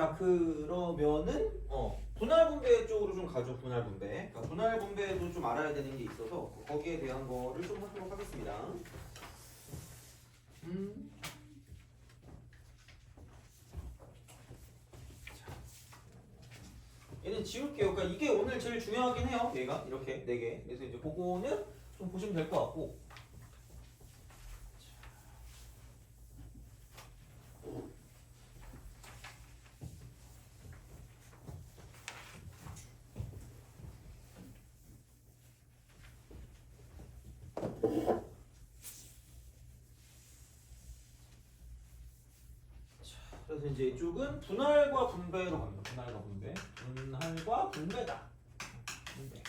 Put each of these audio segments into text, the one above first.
자, 그러면은 분할 분배 쪽으로 좀 가죠. 분할 분배. 그러니까 분할 분배도 좀 알아야 되는 게 있어서 거기에 대한 거를 좀 하도록 하겠습니다. 얘는 지울게요. 그러니까 이게 오늘 제일 중요하긴 해요. 얘가 이렇게 4개. 그래서 이제 그거는 좀 보시면 될 것 같고. 그래서 이제 이쪽은 분할과 분배로 갑니다. 분할과 분배. 분할과 분배다. 분배.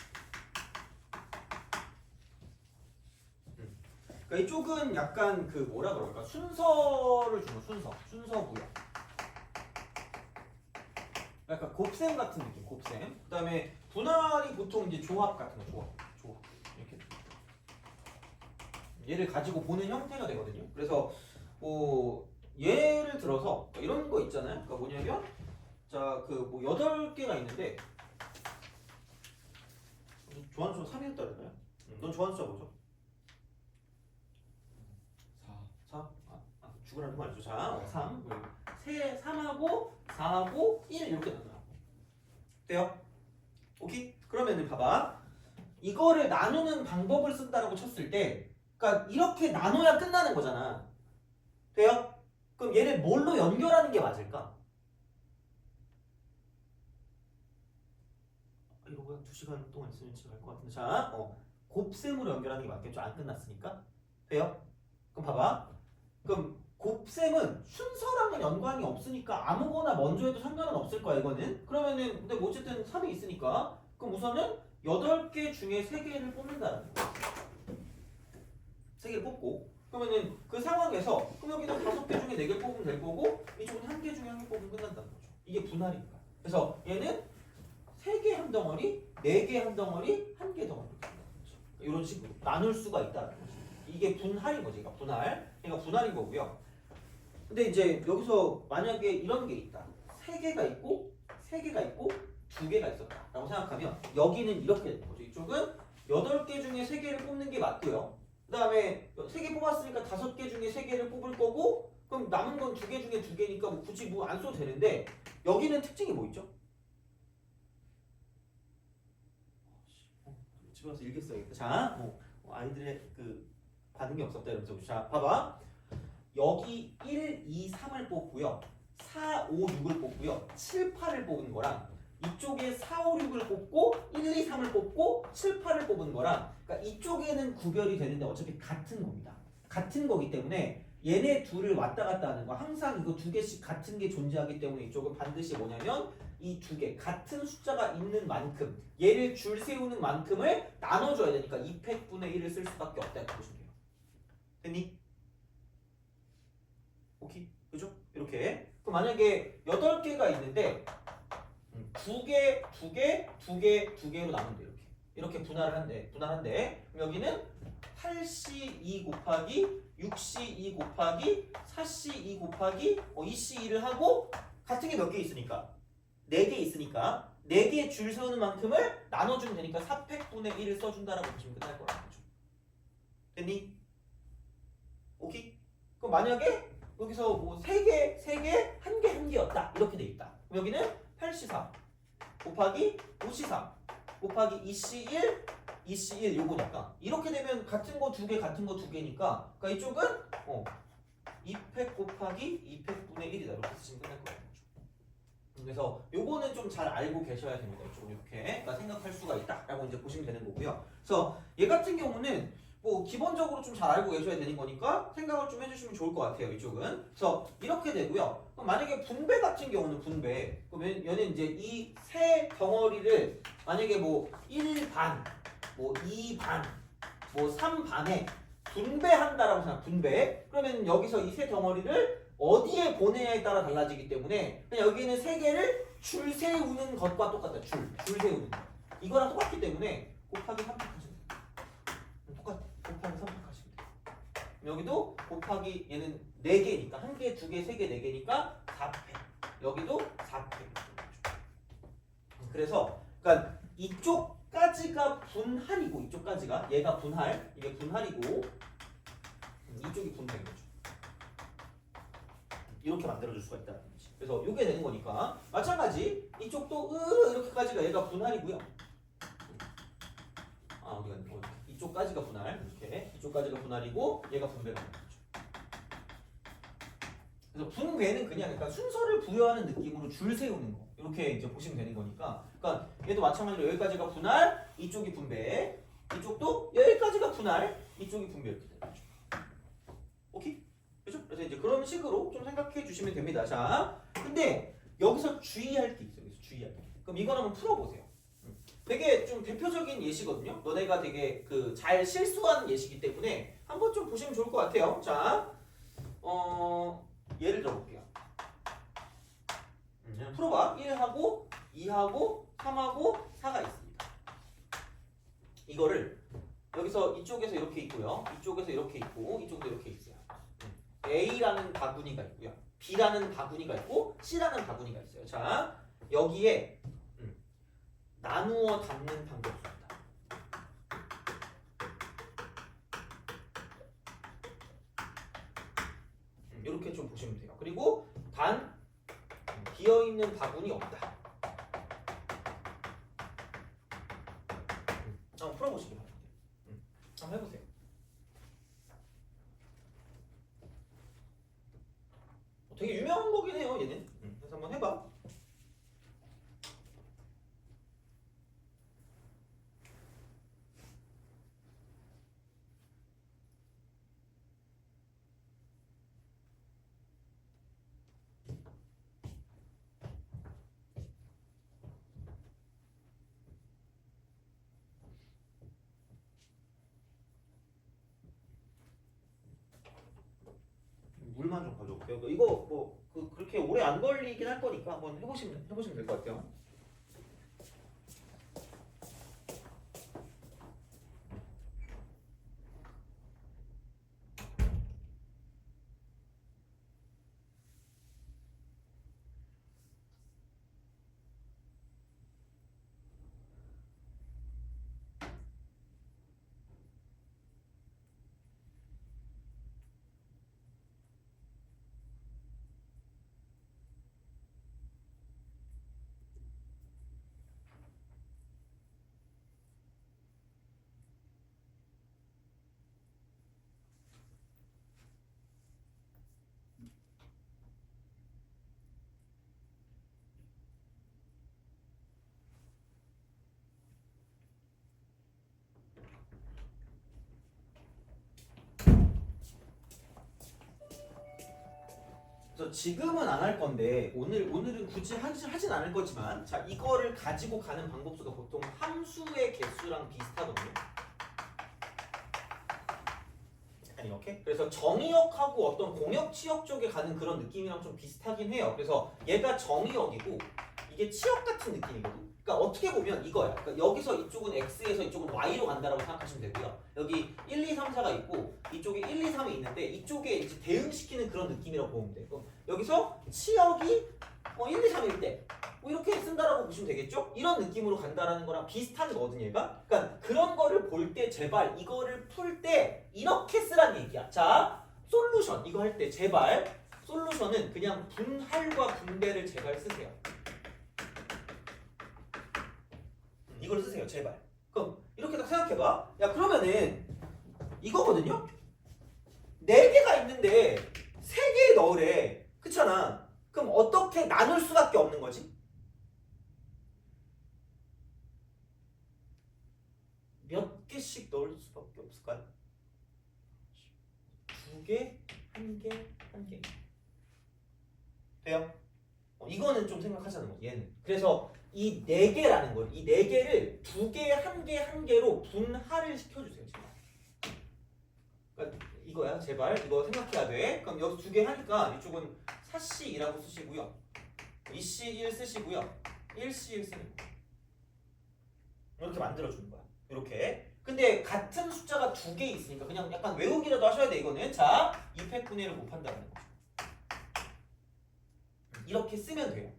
그러니까 이쪽은 약간 그 뭐라 그럴까? 순서를 주는 순서 부여. 약간 곱셈 같은 느낌, 곱셈. 그다음에 분할이 보통 이제 조합 같은 거, 조합. 이렇게. 얘를 가지고 보는 형태가 되거든요. 그래서 뭐 예를 들어서 이런 거 있잖아요. 그러니까 뭐냐면 자, 그 뭐 8개가 있는데 좋아하는 숫자 3이었다 그랬나요? 넌 좋아하는 숫자 뭐죠? 4? 죽으라는 거 아니죠? 자, 3. 3하고 4하고 1 이렇게 나눠요. 돼요? 오케이? 그러면은 봐봐. 이거를 나누는 방법을 쓴다라고 쳤을 때 그러니까 이렇게 나눠야 끝나는 거잖아. 돼요? 그럼 얘를 뭘로 연결하는 게 맞을까? 이거 2시간 동안 있으면 집에 갈 것 같은데. 자, 곱셈으로 연결하는 게 맞겠죠? 안 끝났으니까. 돼요? 그럼 봐봐. 그럼 곱셈은 순서랑은 연관이 없으니까 아무거나 먼저 해도 상관은 없을 거야, 이거는. 그러면은 근데 뭐 어쨌든 3이 있으니까 그럼 우선은 8개 중에 3개를 뽑는다는 거야. 3개를 뽑고 그러면은 그 상황에서 그럼 여기는 5개 중에 4개 뽑으면 될 거고 이쪽은 1개 중에 1개 뽑으면 끝난다는 거죠. 이게 분할이니까. 그래서 얘는 3개 한 덩어리, 4개 한 덩어리, 1개 덩어리 이렇게 된다는 거죠. 이런 식으로 나눌 수가 있다는 거죠. 이게 분할인 거지. 그러니까 분할. 그러니까 분할인 거고요. 근데 이제 여기서 만약에 이런 게 있다. 3개가 있고 3개가 있고 2개가 있었다 라고 생각하면 여기는 이렇게 되는 거죠. 이쪽은 8개 중에 3개를 뽑는 게 맞고요. 그 다음에 3개 뽑았으니까 5개 중에 3개를 뽑을 거고 그럼 남은 건 2개 중에 2개니까 뭐 굳이 뭐 안 써도 되는데 여기는 특징이 뭐 있죠? 집에 가서 읽겠어야겠다. 자, 아이들의 그 받은 게 없었다 이러면서 자, 봐봐. 여기 1, 2, 3을 뽑고요. 4, 5, 6을 뽑고요. 7, 8을 뽑은 거랑 이쪽에 4, 5, 6을 뽑고 1, 2, 3을 뽑고 7, 8을 뽑은 거랑 그러니까 이쪽에는 구별이 되는데 어차피 같은 겁니다. 같은 거기 때문에 얘네 둘을 왔다 갔다 하는 거 항상 이거 2개씩 같은 게 존재하기 때문에 이쪽은 반드시 뭐냐면 이 2개 같은 숫자가 있는 만큼 얘를 줄 세우는 만큼을 나눠줘야 되니까 2팩분의 1을 쓸 수밖에 없다 이렇게 보시면 돼요. 됐니? 오케이? 그죠? 이렇게. 그럼 만약에 8개가 있는데 2개, 2개, 2개, 2개로 나누면 돼요. 이렇게 분할한대. 그럼 여기는 8C2 곱하기 6C2 곱하기 4C2 곱하기 2C2를 하고 같은 게 몇 개 있으니까 4개 있으니까 4개 줄 세우는 만큼을 나눠주면 되니까 4팩분의 1을 써준다라고 보시면 끝날 거라는 거죠. 됐니? 오케이? 그럼 만약에 여기서 뭐 3개, 3개, 1개, 1개였다. 이렇게 돼 있다. 그럼 여기는 8C4 곱하기 5C3 곱하기 2C1, 2C1 요거니까 이렇게 되면 같은 거 2개, 같은 거 2개니까 그러니까 이쪽은 2팩 곱하기 2팩분의 1이다. 이렇게 쓰시면 끝날 거예요. 그래서 요거는 좀 잘 알고 계셔야 됩니다. 이쪽은 이렇게 그러니까 생각할 수가 있다라고 이제 보시면 되는 거고요. 그래서 얘 같은 경우는 뭐 기본적으로 좀 잘 알고 계셔야 되는 거니까 생각을 좀 해주시면 좋을 것 같아요. 이쪽은. 그래서 이렇게 되고요. 그럼 만약에 분배 같은 경우는 분배. 그러면 얘는 이제 이 세 덩어리를 만약에 뭐 1반, 뭐 2반, 뭐 3반에 분배한다라고 생각. 분배. 그러면 여기서 이 세 덩어리를 어디에 보내냐에 따라 달라지기 때문에 그냥 여기는 세 개를 줄 세우는 것과 똑같다. 줄 세우는 거. 이거랑 똑같기 때문에 곱하기 3팩 하시면 돼요. 똑같아. 곱하기 3팩 하시면 돼요. 여기도 곱하기 얘는 4개니까 1개, 2개, 3개, 4개니까 4팩. 여기도 4팩. 그래서 그러니까 이쪽까지가 분할이고 이쪽까지가 얘가 분할, 이게 분할이고 이쪽이 분할인 거죠. 이렇게 만들어줄 수가 있다는 거지. 그래서 이게 되는 거니까 마찬가지 이쪽도 이렇게까지가 얘가 분할이고요. 어디가 이쪽까지가 분할, 이렇게 이쪽까지가 분할이고 얘가 분배가 되는 거죠. 그래서 분배는 그냥 그러니까 순서를 부여하는 느낌으로 줄 세우는 거. 이렇게 이제 보시면 되는 거니까. 그러니까 얘도 마찬가지로 여기까지가 분할, 이쪽이 분배, 이쪽도 여기까지가 분할, 이쪽이 분배 이렇게 되는 거죠. 오케이? 그죠? 그래서 이제 그런 식으로 좀 생각해 주시면 됩니다. 자, 근데 여기서 주의할 게 있어요. 여기서 주의할 게. 그럼 이걸 한번 풀어보세요. 되게 좀 대표적인 예시거든요. 너네가 되게 그 잘 실수하는 예시이기 때문에 한번 좀 보시면 좋을 것 같아요. 자, 예를 들어볼게요. 풀어봐. 1하고 2하고 3하고 4가 있습니다. 이거를 여기서 이쪽에서 이렇게 있고요. 이쪽에서 이렇게 있고 이쪽도 이렇게 있어요. A라는 바구니가 있고요. B라는 바구니가 있고 C라는 바구니가 있어요. 자, 여기에 나누어 담는 방법입니다. 이렇게 좀 보시면 돼요. 그리고 단 비어있는 바구니 없다. 한번 풀어보시기 바랍니다. 한번 해보세요. 되게 유명한 거긴 해요, 얘는. 그래서 한번 해봐. 물만 좀 가져올게요. 이거 뭐 그렇게 오래 안 걸리긴 할 거니까 한번 해보시면 될 것 같아요. 그래서 지금은 안 할 건데 오늘은 굳이 하진 않을 거지만 자 이거를 가지고 가는 방법수가 보통 함수의 개수랑 비슷하거든요. 약간 이렇게. 그래서 정의역하고 어떤 공역 치역 쪽에 가는 그런 느낌이랑 좀 비슷하긴 해요. 그래서 얘가 정의역이고 이게 치역 같은 느낌이거든. 그러니까 어떻게 보면 이거야. 그러니까 여기서 이쪽은 x에서 이쪽은 y로 간다라고 생각하시면 되고요. 여기 1, 2, 3, 4가 있고 이쪽에 1, 2, 3이 있는데 이쪽에 이제 대응시키는 그런 느낌이라고 보면 돼. 그럼 여기서 치역이 1, 2, 3일 때 뭐 이렇게 쓴다라고 보시면 되겠죠? 이런 느낌으로 간다라는 거랑 비슷한 거거든 얘가. 그러니까 그런 거를 볼 때 제발 이거를 풀 때 이렇게 쓰란 얘기야. 자, 솔루션 이거 할 때 제발 솔루션은 그냥 분할과 분배를 제발 쓰세요. 이걸 쓰세요 제발. 그럼 이렇게 딱 생각해봐. 야 그러면은 이거거든요. 4개가 있는데 3개 넣으래. 그렇잖아. 그럼 어떻게 나눌 수밖에 없는 거지? 몇 개씩 넣을 수밖에 없을까요? 2개, 1개, 1개. 돼요? 이거는 좀 생각하자는 거지 얘는. 그래서 이 4개라는 걸, 이 4개를 2개, 1개, 1개로 분할을 시켜주세요. 제발. 그러니까 이거야, 제발. 이거 생각해야 돼. 그럼 여기서 2개 하니까 이쪽은 4C2라고 쓰시고요. 2C1 쓰시고요. 1C1 쓰는 거. 이렇게 만들어주는 거야. 이렇게. 근데 같은 숫자가 2개 있으니까 그냥 약간 외우기라도 하셔야 돼, 이거는. 자, 2팩분의 1을 곱한다는 거죠. 이렇게 쓰면 돼요.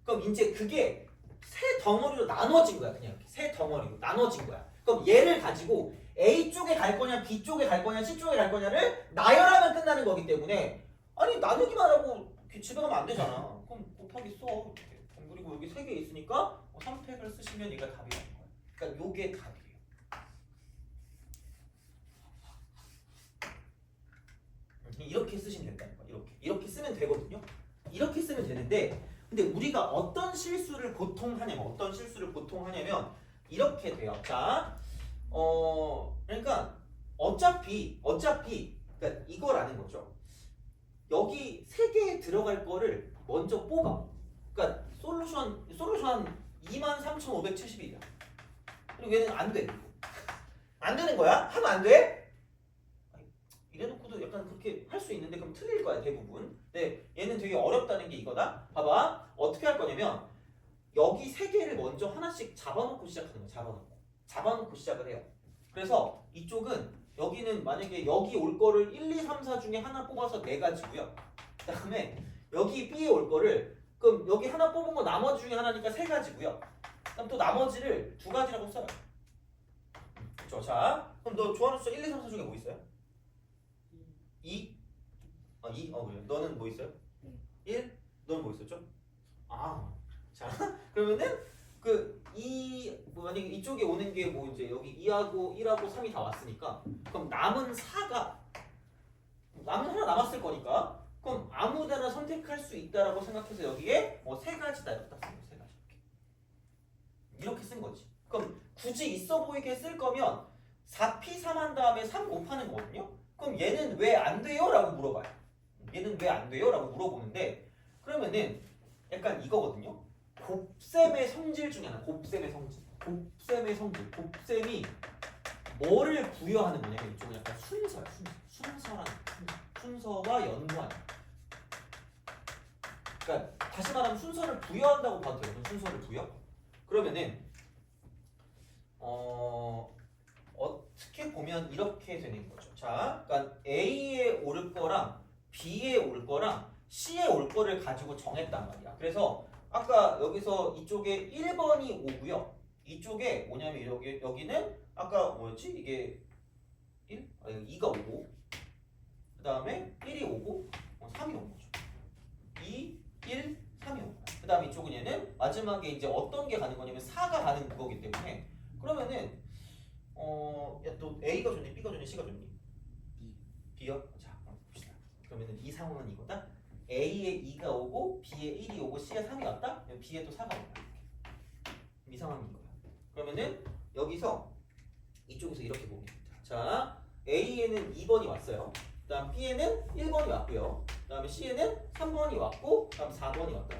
그럼 이제 그게 세 덩어리로 나눠진 거야. 그냥 이렇게 세 덩어리로 나눠진 거야. 그럼 얘를 가지고 A 쪽에 갈 거냐, B 쪽에 갈 거냐, C 쪽에 갈 거냐를 나열하면 끝나는 거기 때문에 아니 나누기만 하고 집에 가면 안 되잖아. 그럼 곱하기 써. 이렇게. 그리고 여기 세 개 있으니까 3팩을 쓰시면 얘가 답이라는 거야. 그러니까 요게 답이에요. 이렇게 쓰시면 된다는 거야. 이렇게 쓰면 되거든요. 이렇게 쓰면 되는데 근데 우리가 어떤 실수를 보통 하냐면 이렇게 돼요. 자, 그러니까 어차피 그러니까 이거라는 거죠. 여기 세 개에 들어갈 거를 먼저 뽑아. 그러니까 솔루션 23,571이야. 그리고 얘는 안 돼. 안 되는 거야? 하면 안 돼? 이래놓고도 약간 그렇게 할 수 있는데 그럼 틀릴 거야 대부분. 근데 얘는 되게 어렵다는 게 이거다. 봐봐. 어떻게 할 거냐면 여기 세 개를 먼저 하나씩 잡아놓고 시작하는 거야. 잡아놓고 시작을 해요. 그래서 이쪽은 여기는 만약에 여기 올 거를 1, 2, 3, 4 중에 하나 뽑아서 4가지고요. 그 다음에 여기 B에 올 거를 그럼 여기 하나 뽑은 거 나머지 중에 하나니까 3가지고요. 그럼 또 나머지를 2가지라고 써요. 그렇죠? 자, 그럼 너 좋아하는 숫자 1, 2, 3, 4 중에 뭐 있어요? 2? 2? 그래. 너는 뭐 있어요? 1? 너는 뭐 있었죠? 자, 그러면은 만약에 이쪽에 오는 게 뭐 이제 여기 2하고 1하고 3이 다 왔으니까 그럼 남은 4가 남은 하나 남았을 거니까 그럼 아무데나 선택할 수 있다라고 생각해서 여기에 3가지다 이렇게 딱 쓴 거예요. 3가지 이렇게 쓴 거지. 그럼 굳이 있어 보이게 쓸 거면 4P3 한 다음에 3 곱하는 거거든요. 그럼 얘는 왜 안 돼요? 라고 물어봐요. 얘는 왜 안 돼요? 라고 물어보는데 그러면은 약간 이거거든요. 곱셈의 성질 중에 하나. 곱셈의 성질. 곱셈이 뭐를 부여하는 거냐면 이쪽은 약간 순서야. 순서와 연관. 그러니까 다시 말하면 순서를 부여한다고 봐도 돼요. 순서를 부여. 그러면은 어떻게 보면 이렇게 되는 거죠. 자, 그러니까 A에 오를 거랑 B에 올 거랑 C에 올 거를 가지고 정했단 말이야. 그래서 아까 여기서 이쪽에 1번이 오고요. 이쪽에 뭐냐면 여기는 아까 뭐였지? 이게 1? 2가 오고 그 다음에 1이 오고 3이 온 거죠. 2, 1, 3이 온 거야. 그 다음에 이쪽은 얘는 마지막에 이제 어떤 게 가는 거냐면 4가 가는 거기 때문에 그러면은 야, 또 A가 좋니? B가 좋니? C가 좋니? B요? 자, 봅시다. 그러면은 이 상황은 이거다. A에 2가 오고 B에 1이 오고 C에 3이 왔다? B에 또 4가 온다. 이 상황인 거야. 그러면은 여기서 이쪽에서 이렇게 보면 됩니다. 자, A에는 2번이 왔어요. 그 다음 B에는 1번이 왔고요. 그 다음에 C에는 3번이 왔고 그 다음 4번이 왔다.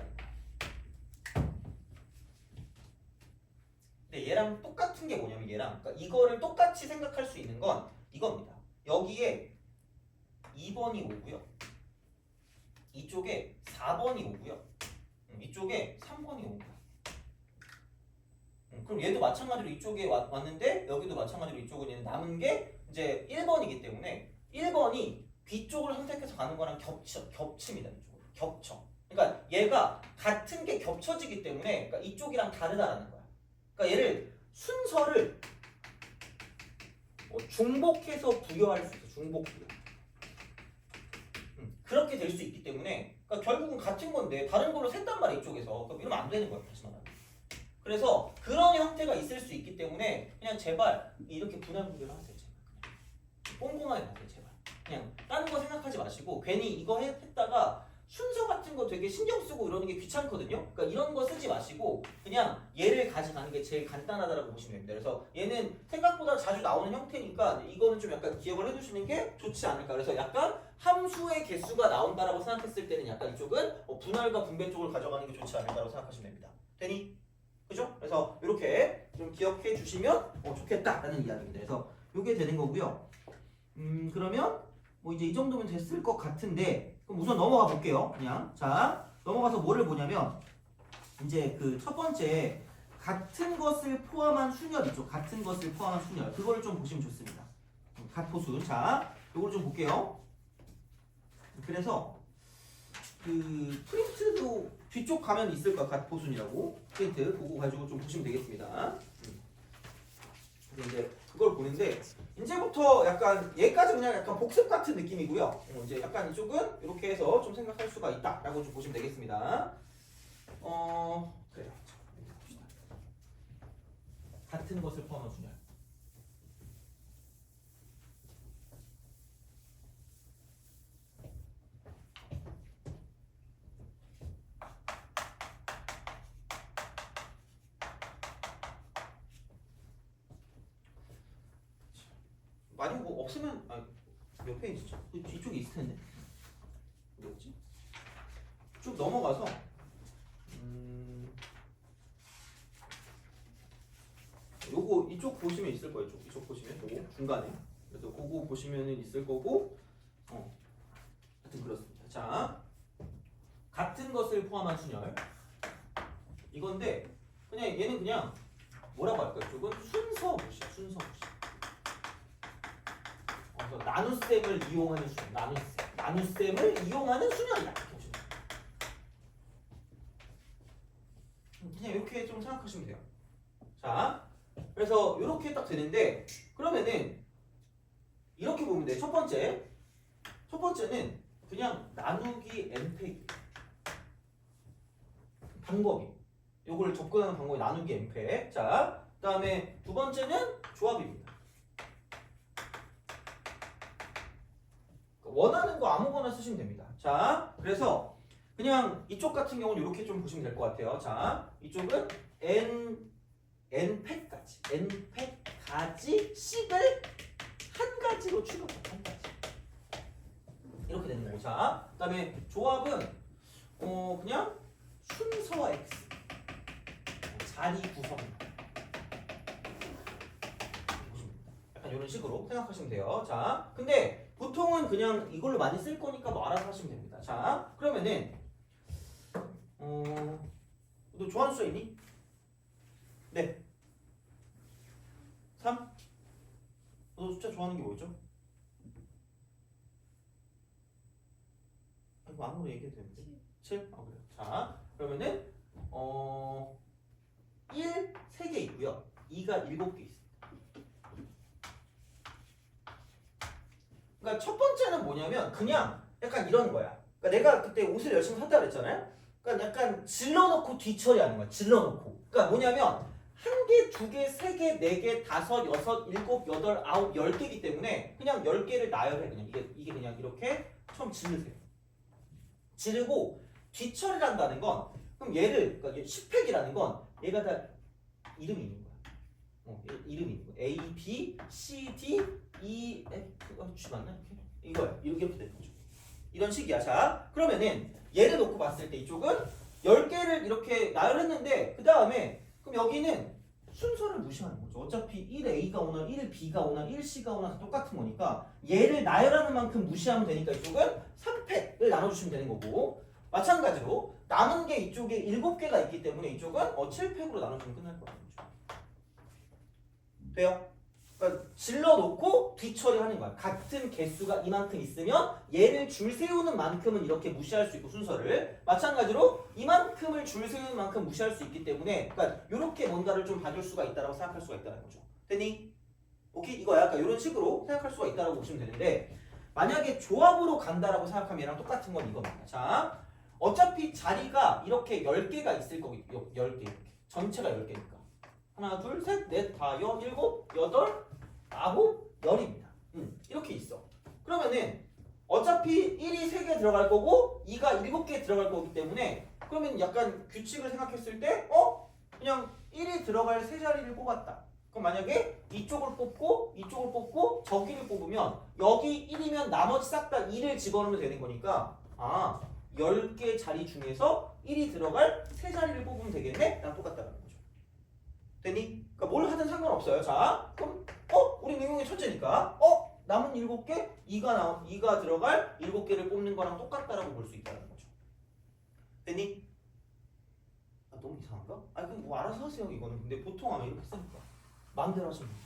근데 얘랑 똑같은 게 뭐냐면 그러니까 이거를 똑같이 생각할 수 있는 건 이겁니다. 여기에 2번이 오고요. 이쪽에 4번이 오고요. 이쪽에 3번이 옵니다. 그럼 얘도 마찬가지로 이쪽에 왔는데 여기도 마찬가지로 이쪽은 얘는 남은 게 이제 1번이기 때문에 1번이 B 쪽을 선택해서 가는 거랑 겹칩니다. 이쪽으로. 겹쳐. 그러니까 얘가 같은 게 겹쳐지기 때문에 그러니까 이쪽이랑 다르다라는 거야. 그러니까 얘를 순서를 중복해서 부여할 수 있어. 중복 부여. 그렇게 될 수 있기 때문에 그러니까 결국은 같은 건데 다른 걸로 샜단 말이야 이쪽에서. 그럼 이러면 안 되는 거야 다시 말하면. 그래서 그런 형태가 있을 수 있기 때문에 그냥 제발 이렇게 분할분별을 하세요. 제발. 꼼꼼하게 하세요. 제발. 그냥 다른 거 생각하지 마시고 괜히 이거 했다가 순서 같은 거 되게 신경 쓰고 이러는 게 귀찮거든요. 그러니까 이런 거 쓰지 마시고 그냥 얘를 가져가는 게 제일 간단하다라고 보시면 됩니다. 그래서 얘는 생각보다 자주 나오는 형태니까 이거는 좀 약간 기억을 해두시는 게 좋지 않을까. 그래서 약간 함수의 개수가 나온다라고 생각했을 때는 약간 이쪽은 분할과 분배 쪽을 가져가는 게 좋지 않을까라고 생각하시면 됩니다. 되니? 그죠? 그래서 이렇게 좀 기억해 주시면 좋겠다라는 이야기입니다. 그래서 이게 되는 거고요. 그러면 뭐 이제 이 정도면 됐을 것 같은데 그럼 우선 넘어가 볼게요. 그냥 자 넘어가서 뭐를 보냐면 이제 그 첫 번째 같은 것을 포함한 순열 있죠. 같은 것을 포함한 순열 그거를 좀 보시면 좋습니다. 갓포순 자 요걸 좀 볼게요. 그래서 그 프린트도 뒤쪽 가면 있을 거야. 갓포순이라고 프린트 그거 가지고 좀 보시면 되겠습니다. 근데 이제 그걸 보는데 이제부터 약간 얘까지 그냥 약간 복습 같은 느낌이고요. 이제 약간 이쪽은 이렇게 해서 좀 생각할 수가 있다라고 좀 보시면 되겠습니다. 그래요. 같은 것을 포함한 순열. 만약 뭐 없으면 몇 페이지죠? 그 뒤쪽에 있을 텐데. 어디였지? 쭉 넘어가서 요거 이쪽 보시면 있을 거예요. 이쪽 보시면 요거 중간에. 그래서 그거 보시면은 있을 거고. 하여튼 그렇습니다. 자, 같은 것을 포함한 순열. 이건데 그냥 얘는 그냥 뭐라고 할까요? 이쪽은 순서 무시야. 순서 무시. 그래서 나눗셈을 이용하는 순열. 나눗셈을 이용하는 순열이다. 그냥 이렇게 좀 생각하시면 돼요. 자, 그래서 이렇게 딱 되는데 그러면은 이렇게 보면 돼. 첫 번째는 그냥 나누기 n팩 방법이. 요걸 접근하는 방법이 나누기 n팩. 자, 그다음에 두 번째는 조합입니다. 원하는 거 아무거나 쓰시면 됩니다. 자, 그래서 그냥 이쪽 같은 경우는 이렇게 좀 보시면 될 것 같아요. 자, 이쪽은 n팩까지 식을 한 가지로 추격해. 한 가지. 이렇게 되는 거고. 자, 그다음에 조합은 그냥 순서와 x 자리 구성. 약간 이런 식으로 생각하시면 돼요. 자, 근데 보통은 그냥 이걸로 많이 쓸 거니까 뭐 알아서 하시면 됩니다. 자, 그러면은 너 좋아하는 숫자 있니? 네. 3? 너 숫자 좋아하는 게 뭐죠? 이거 아무로 얘기해도 되는데. 7? 그래요. 자, 그러면은 1 3개 있고요. 2가 7개 있습니다. 그러니까 첫 번째는 뭐냐면 그냥 약간 이런 거야. 그러니까 내가 그때 옷을 열심히 샀다 그랬잖아요. 그러니까 약간 질러놓고 뒤처리하는 거야. 질러놓고. 그러니까 뭐냐면 한 개, 두 개, 세 개, 네 개, 다섯, 여섯, 일곱, 여덟, 아홉, 10개이기 때문에 그냥 10개를 나열해. 그냥 이게 그냥 이렇게 처음 지르세요. 지르고 뒤처리를 한다는 건 그럼 얘를 그러니까 10팩이라는 건 얘가 다 이름이 있는 거야. 이름이 있는 거야. A, B, C, D, E, F, G 맞나? 이거야. 이렇게 되는 거죠. 이런 식이야. 자, 그러면은 얘를 놓고 봤을 때 이쪽은 10개를 이렇게 나열했는데 그 다음에 그럼 여기는 순서를 무시하는 거죠. 어차피 1A가 오나 1B가 오나 1C가 오나 다 똑같은 거니까 얘를 나열하는 만큼 무시하면 되니까 이쪽은 3팩을 나눠주시면 되는 거고 마찬가지로 남은 게 이쪽에 7개가 있기 때문에 이쪽은 7팩으로 나눠주면 끝날 거라는 거죠. 돼요? 그러니까 질러놓고 뒤처리하는 거야. 같은 개수가 이만큼 있으면 얘를 줄 세우는 만큼은 이렇게 무시할 수 있고 순서를 마찬가지로 이만큼을 줄 세우는 만큼 무시할 수 있기 때문에 그러니까 이렇게 뭔가를 좀 봐줄 수가 있다라고 생각할 수가 있다는 거죠. 됐니? 오케이? 이거야. 약간 이런 식으로 생각할 수가 있다라고 보시면 되는데 만약에 조합으로 간다라고 생각하면 얘랑 똑같은 건 이겁니다. 자, 어차피 자리가 이렇게 10개가 있을 거거든요. 10개 이렇게. 전체가 10개니까. 하나, 둘, 셋, 넷, 다, 여, 일곱, 여덟, 아홉, 열입니다. 이렇게 있어. 그러면은 어차피 1이 3개 들어갈 거고 2가 7개 들어갈 거기 때문에 그러면 약간 규칙을 생각했을 때 그냥 1이 들어갈 세 자리를 뽑았다. 그럼 만약에 이쪽을 뽑고 저기를 뽑으면 여기 1이면 나머지 싹 다 2를 집어넣으면 되는 거니까 10개 자리 중에서 1이 들어갈 세 자리를 뽑으면 되겠네? 랑 똑같다는 거죠. 됐니? 그러니까 뭘 하든 상관없어요. 자, 그럼 우리 능용의 천재니까 남은 7개 2가 들어갈 7개를 뽑는 거랑 똑같다라고 볼 수 있다는 거죠. 됐니? 너무 이상한가? 그럼 뭐 알아서 하세요 이거는. 근데 보통 아마 이렇게 쓰니까 마음대로 하시면 돼요.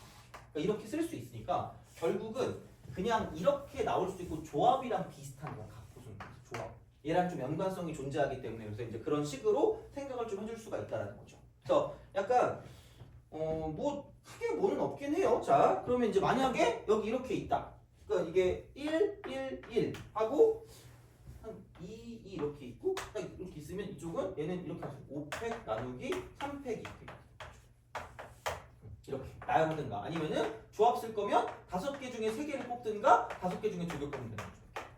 그러니까 이렇게 쓸 수 있으니까 결국은 그냥 이렇게 나올 수도 있고 조합이랑 비슷한 거야. 각도순 조합. 얘랑 좀 연관성이 존재하기 때문에 그래서 이제 그런 식으로 생각을 좀 해줄 수가 있다라는 거죠. 그래서 약간 뭐 크게 뭐는 없긴 해요. 자, 그러면 이제 만약에 여기 이렇게 있다. 그러니까 이게 1, 1, 1 하고 한 2, 2 이렇게 있고 딱 이렇게 있으면 이쪽은 얘는 이렇게 하죠. 5팩 나누기 3팩 2팩 이렇게 나열하든가 아니면은 조합 쓸 거면 5개 중에 3개를 뽑든가 5개 중에 2개 뽑으면 되는 거죠.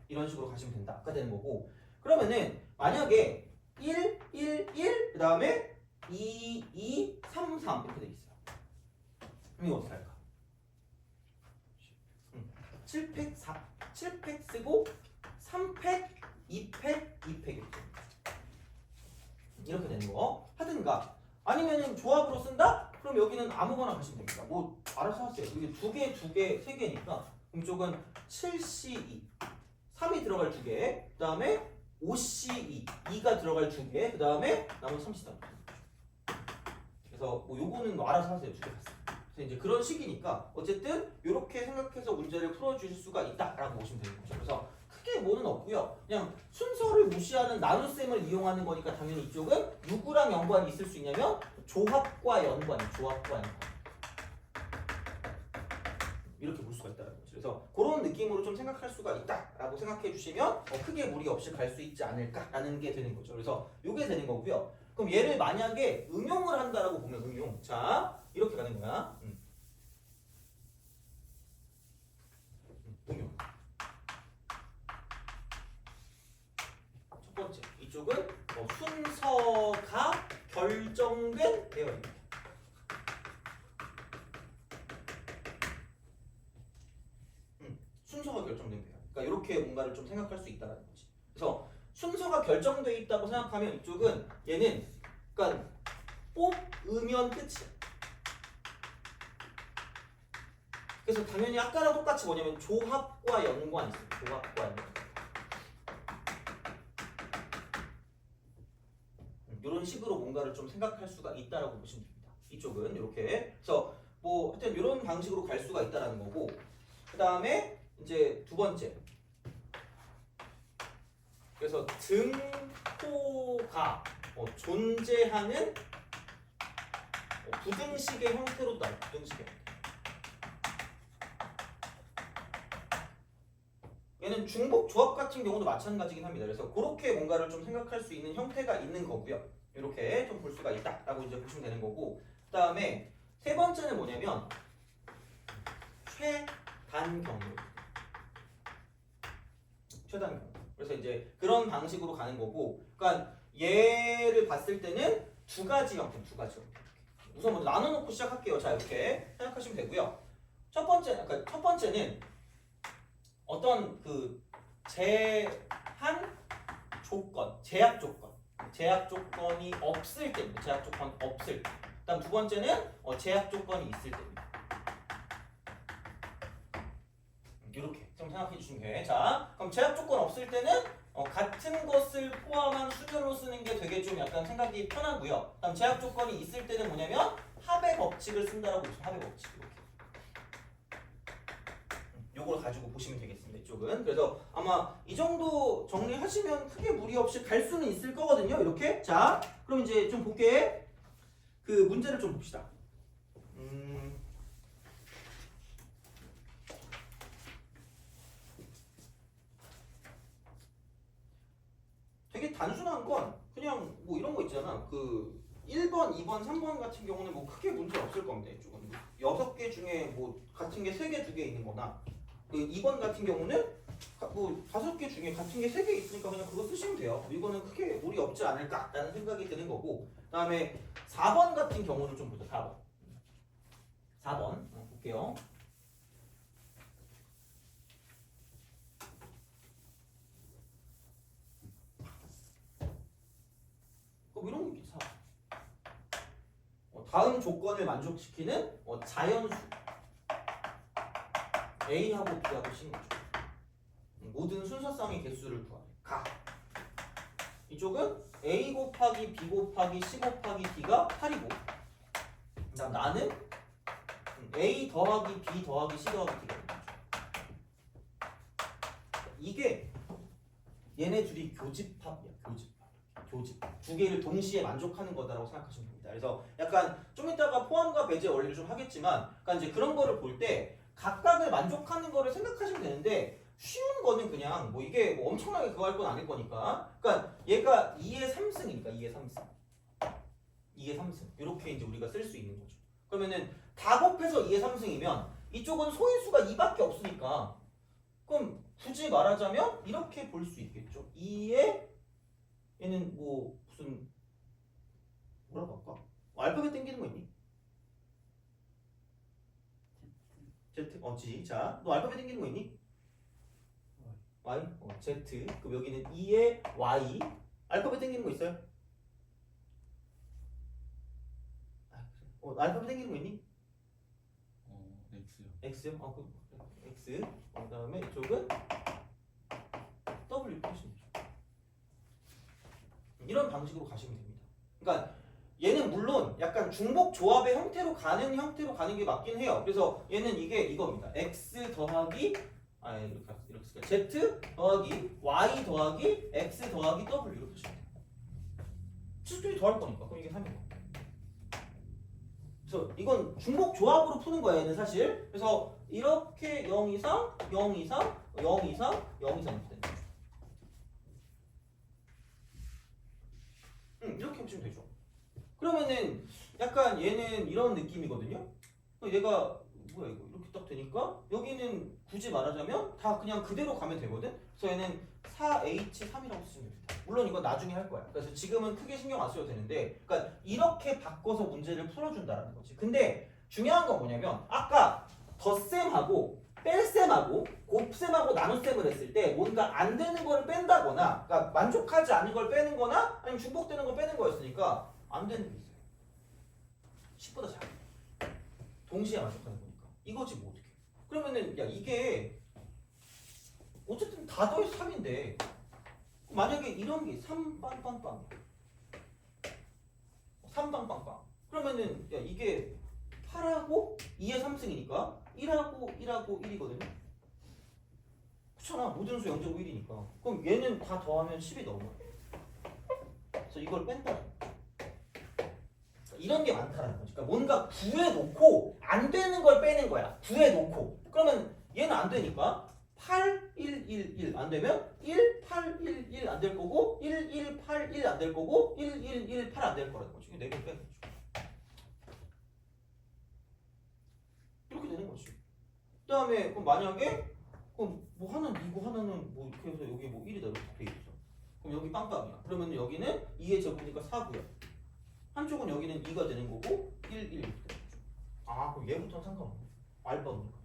이런 식으로 가시면 된다가 되는 거고 그러면은 만약에 1, 1, 1 그 다음에 2, 2, 3, 3 이렇게 돼 있어요. 그럼 이거 어떻게 할까? 7팩 4, 7팩 쓰고 3팩, 2팩, 2팩 이렇게 되는 거 하든가 아니면은 조합으로 쓴다? 그럼 여기는 아무거나 가시면 됩니다. 뭐 알아서 하세요. 이게 2개, 2개, 3개니까 이쪽은 7C2 3이 들어갈 2개 그 다음에 5C2 2가 들어갈 2개 그 다음에 나머지 3C 다 그래서 뭐 요거는 뭐 알아서 하세요. 2개 갔어요. 그래서 이제 그런 식이니까 어쨌든 이렇게 생각해서 문제를 풀어주실 수가 있다라고 보시면 되는 거죠. 그래서 크게 뭐는 없고요. 그냥 순서를 무시하는 나눗셈을 이용하는 거니까 당연히 이쪽은 누구랑 연관이 있을 수 있냐면 조합과 연관, 조합과 연관 이렇게 볼 수가 있다는 거죠. 그래서 그런 느낌으로 좀 생각할 수가 있다라고 생각해 주시면 크게 무리 없이 갈 수 있지 않을까라는 게 되는 거죠. 그래서 이게 되는 거고요. 그럼 얘를 만약에 응용을 한다라고 보면 응용, 자 이렇게 가는 거야. 응용. 첫 번째, 이쪽은 순서가 결정된 대열입니다. 순서가 결정된 대열. 그러니까 이렇게 뭔가를 좀 생각할 수 있다는 거지. 그래서 순서가 결정돼 있다고 생각하면 이쪽은 얘는 그러니까 뽑으면 끝이야. 그래서 당연히 아까랑 똑같이 뭐냐면 조합과 연관이 있어요. 조합과 연관. 이런 식으로 뭔가를 좀 생각할 수가 있다라고 보시면 됩니다. 이쪽은 이렇게. 그래서 뭐 하여튼 이런 방식으로 갈 수가 있다라는 거고. 그 다음에 이제 두 번째. 그래서 등호가 존재하는 부등식의 형태로 나와요. 부등식의 형태. 얘는 중복 조합 같은 경우도 마찬가지긴 합니다. 그래서 그렇게 뭔가를 좀 생각할 수 있는 형태가 있는 거고요. 이렇게 좀 볼 수가 있다라고 이제 보시면 되는 거고. 그 다음에 세 번째는 뭐냐면 최단경로. 최단경로. 그래서 이제 그런 방식으로 가는 거고. 그러니까 얘를 봤을 때는 두 가지 형태. 우선 먼저 나눠놓고 시작할게요. 자 이렇게 생각하시면 되고요. 첫 번째는 어떤 그 제한 조건, 제약 조건이 없을 때입니다. 제약 조건이 없을 때. 그다음 두 번째는 제약 조건이 있을 때입니다. 이렇게 좀 생각해 주시면 돼. 자, 그럼 제약 조건 없을 때는 같은 것을 포함한 수별로 쓰는 게 되게 좀 약간 생각이 편하고요. 그다음 제약 조건이 있을 때는 뭐냐면 합의 법칙을 쓴다라고 보시면 합의 법칙 이렇게. 요걸 가지고 보시면 되겠습니다. 이쪽은. 그래서 아마 이 정도 정리하시면 크게 무리 없이 갈 수는 있을 거거든요. 이렇게. 자, 그럼 이제 좀 볼게. 그 문제를 좀 봅시다. 되게 단순한 건 그냥 뭐 이런 거 있잖아. 그 1번, 2번, 3번 같은 경우는 뭐 크게 문제 없을 겁니다. 이쪽은. 6개 중에 뭐 같은 게 3개, 2개 있는 거나 그 2번 같은 경우는 뭐 5개 중에 같은 게 3개 있으니까 그냥 그거 쓰시면 돼요. 이거는 크게 무리 없지 않을까라는 생각이 드는 거고. 그 다음에 4번 같은 경우는 좀 보자. 4번 볼게요. 그럼 이런 거 있겠어. 다음 조건을 만족시키는 자연수 A하고 B하고 C인 거죠. 모든 순서쌍의 개수를 구하래. 가. 이쪽은 A 곱하기 B 곱하기 C 곱하기 D가 8이고 그다음 나는 A 더하기 B 더하기 C 더하기 D가 되는 거죠. 이게 얘네 둘이 교집합이야. 교집. 두 개를 동시에 만족하는 거다라고 생각하시면 됩니다. 그래서 약간 좀 이따가 포함과 배제 원리를 좀 하겠지만, 그러니까 이제 그런 거를 볼 때 각각을 만족하는 거를 생각하시면 되는데 쉬운 거는 그냥 뭐 이게 뭐 엄청나게 그거 할 건 아닐 거니까. 그러니까 얘가 2의 3승이니까 2의 3승. 2의 3승. 이렇게 이제 우리가 쓸 수 있는 거죠. 그러면은 다 곱해서 2의 3승이면 이쪽은 소인수가 2밖에 없으니까 그럼 굳이 말하자면 이렇게 볼 수 있겠죠. 2의 얘는 뭐 무슨 뭐라고 할까? 알파벳 땡기는 거 있니? Z G. 자, 너 알파벳 땡기는 거 있니? Y Z. 그럼 여기는 2의 Y. 알파벳 땡기는 거 있어요? 알파벳 땡기는 거 있니? X요. X요? X. 그다음에 이쪽은 W 표시죠. 이런 방식으로 가시면 됩니다. 그러니까 얘는 물론 약간 중복 조합의 형태로 가는 게 맞긴 해요. 그래서 얘는 이게 이겁니다. X 더하기 이렇게 Z 더하기 Y 더하기 X 더하기 W 이렇게 하시면 돼요. 실수들이 더할 거니까. 그럼 이게 3이고. 그래서 이건 중복 조합으로 푸는 거예요. 얘는 사실. 그래서 이렇게 0 이상, 0 이상, 0 이상, 0 이상 이렇게 되는 거죠. 이렇게 보시면 되죠. 그러면은 약간 얘는 이런 느낌이거든요. 얘가 뭐야 이거 이렇게 딱 되니까 여기는 굳이 말하자면 다 그냥 그대로 가면 되거든. 그래서 얘는 4H3이라고 쓰시면 됩니다. 물론 이건 나중에 할 거야. 그래서 지금은 크게 신경 안 써도 되는데, 그러니까 이렇게 바꿔서 문제를 풀어준다는 거지. 근데 중요한 건 뭐냐면 아까 덧셈하고 뺄셈하고 곱셈하고 나눗셈을 했을 때 뭔가 안 되는 걸 뺀다거나, 그러니까 만족하지 않는 걸 빼는 거나 아니면 중복되는 걸 빼는 거였으니까 안 되는 게 있어요. 10보다 작아. 동시에 만족하는 거니까. 이거지 뭐 어떻게. 그러면은 야 이게 어쨌든 다 더해서 3인데 만약에 이런 게 3빵빵빵 3빵빵빵 그러면은 야 이게 8하고 2의 3승이니까 1하고 1하고 1이거든요. 그렇잖아. 모든 수 0.1이니까. 그럼 얘는 다 더하면 10이 넘어요. 그래서 이걸 뺀다. 이런 게 많다라는 거지. 그러니까 뭔가 구해놓고 안 되는 걸 빼는 거야. 구해놓고. 그러면 얘는 안 되니까 8, 1, 1, 1 안 되면 1, 8, 1, 1 안 될 거고 1, 1, 8, 1 안 될 거고 1, 1, 1, 8 안 될 거라는 거지. 이거 4개 빼는 거지. 이렇게 되는 거지. 그 다음에 그럼 만약에 그럼 뭐 하나는 이거 하나는 뭐 이렇게 해서 여기 뭐 1이다 이렇게 돼 있어. 그럼 여기 빵빵이야. 그러면 여기는 2의 제곱이니까 4고요. 한쪽은 여기는 2가 되는 거고 1, 1 이렇게 되는 거죠. 아 그럼 얘부터는 상관없네. 알바니까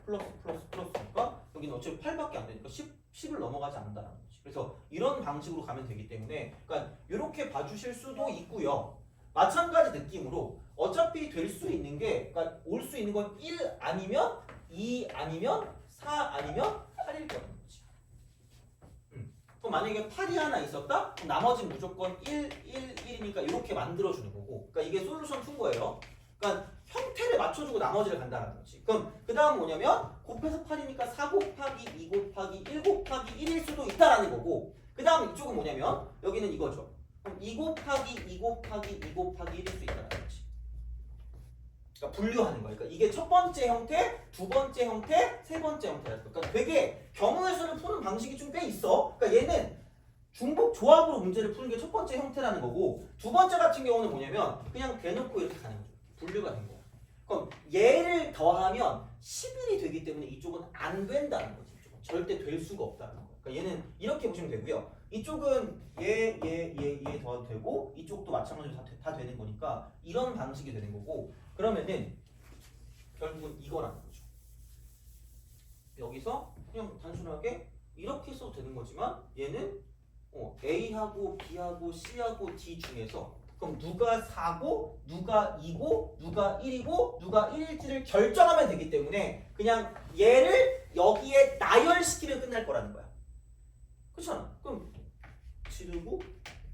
이렇게 플러스니까 여기는 어차피 8밖에 안 되니까 10을 넘어가지 않는다는 거지. 그래서 이런 방식으로 가면 되기 때문에 그러니까 이렇게 봐주실 수도 있고요. 마찬가지 느낌으로 어차피 될 수 있는 게 그러니까 올 수 있는 건 1 아니면 2 아니면 4 아니면 8일 거라는 거지. 그럼 만약에 8이 하나 있었다? 그럼 나머지는 무조건 1, 1, 1이니까 이렇게 만들어주는 거고. 그러니까 이게 솔루션 푼 거예요. 그러니까 형태를 맞춰주고 나머지를 간다는 거지. 그럼 그 다음 뭐냐면 곱해서 8이니까 4 곱하기 2 곱하기 1 곱하기 1일 수도 있다라는 거고. 그 다음 이쪽은 뭐냐면 여기는 이거죠. 그럼 2 곱하기 2 곱하기 2 곱하기 1일 수 있다라는 거지. 그러니까 분류하는 거야. 그러니까 이게 첫 번째 형태, 두 번째 형태, 세 번째 형태라는 거야. 그러니까 되게 경우의 수를 푸는 방식이 좀 꽤 있어. 그러니까 얘는 중복 조합으로 문제를 푸는 게 첫 번째 형태라는 거고, 두 번째 같은 경우는 뭐냐면 그냥 대놓고 이렇게 가는 거죠. 분류가 된 거야. 그럼 얘를 더하면 11이 되기 때문에 이쪽은 안 된다는 거지. 이쪽은 절대 될 수가 없다는 거야. 그러니까 얘는 이렇게 보시면 되고요. 이쪽은 얘 더해도 되고 이쪽도 마찬가지로 다 되는 거니까 이런 방식이 되는 거고, 그러면은 결국은 이거라는 거죠. 여기서 그냥 단순하게 이렇게 써도 되는 거지만 얘는 A하고 B하고 C하고 D 중에서 그럼 누가 4고 누가 2고 누가 1이고 누가 1일지를 결정하면 되기 때문에 그냥 얘를 여기에 나열시키면 끝날 거라는 거야. 그렇잖아. 그럼 지르고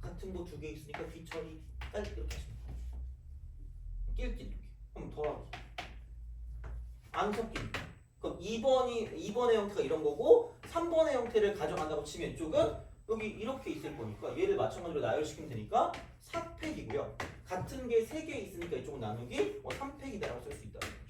같은 거 2개 있으니까 뒤처리 딸 이렇게 하시면 돼요. 끼리끼리 이렇게. 그럼 더하기 안 섞이니까. 그럼 2번의 형태가 이런 거고 3번의 형태를 가져간다고 치면 이쪽은 여기 이렇게 있을 거니까 얘를 마찬가지로 나열시키면 되니까 4팩이고요. 같은 게 3개 있으니까 이쪽은 나누기 3팩이다라고 쓸 수 있다는 거죠.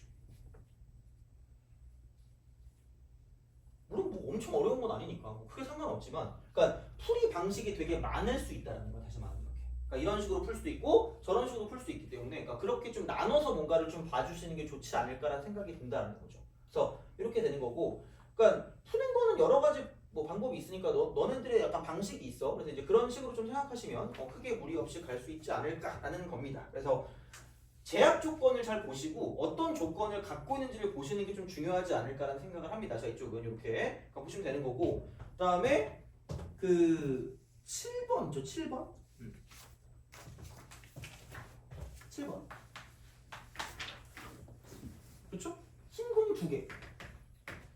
물론 뭐 엄청 어려운 건 아니니까 뭐 크게 상관없지만, 그러니까 풀이 방식이 되게 많을 수 있다는 거 다시 말하면 이렇게. 그러니까 이런 식으로 풀 수도 있고 저런 식으로 풀 수도 있기 때문에, 그러니까 그렇게 좀 나눠서 뭔가를 좀 봐주시는 게 좋지 않을까라는 생각이 든다는 거죠. 그래서 이렇게 되는 거고, 그러니까 푸는 거는 여러 가지 뭐 방법이 있으니까 너네들의 약간 방식이 있어. 그래서 이제 그런 식으로 좀 생각하시면 크게 무리 없이 갈 수 있지 않을까라는 겁니다. 그래서 제약 조건을 잘 보시고 어떤 조건을 갖고 있는지를 보시는 게 좀 중요하지 않을까라는 생각을 합니다. 자, 이쪽은 이렇게 보시면 되는 거고, 그다음에 그 7번, 저 7번? 7번. 그렇죠? 흰 공 2개.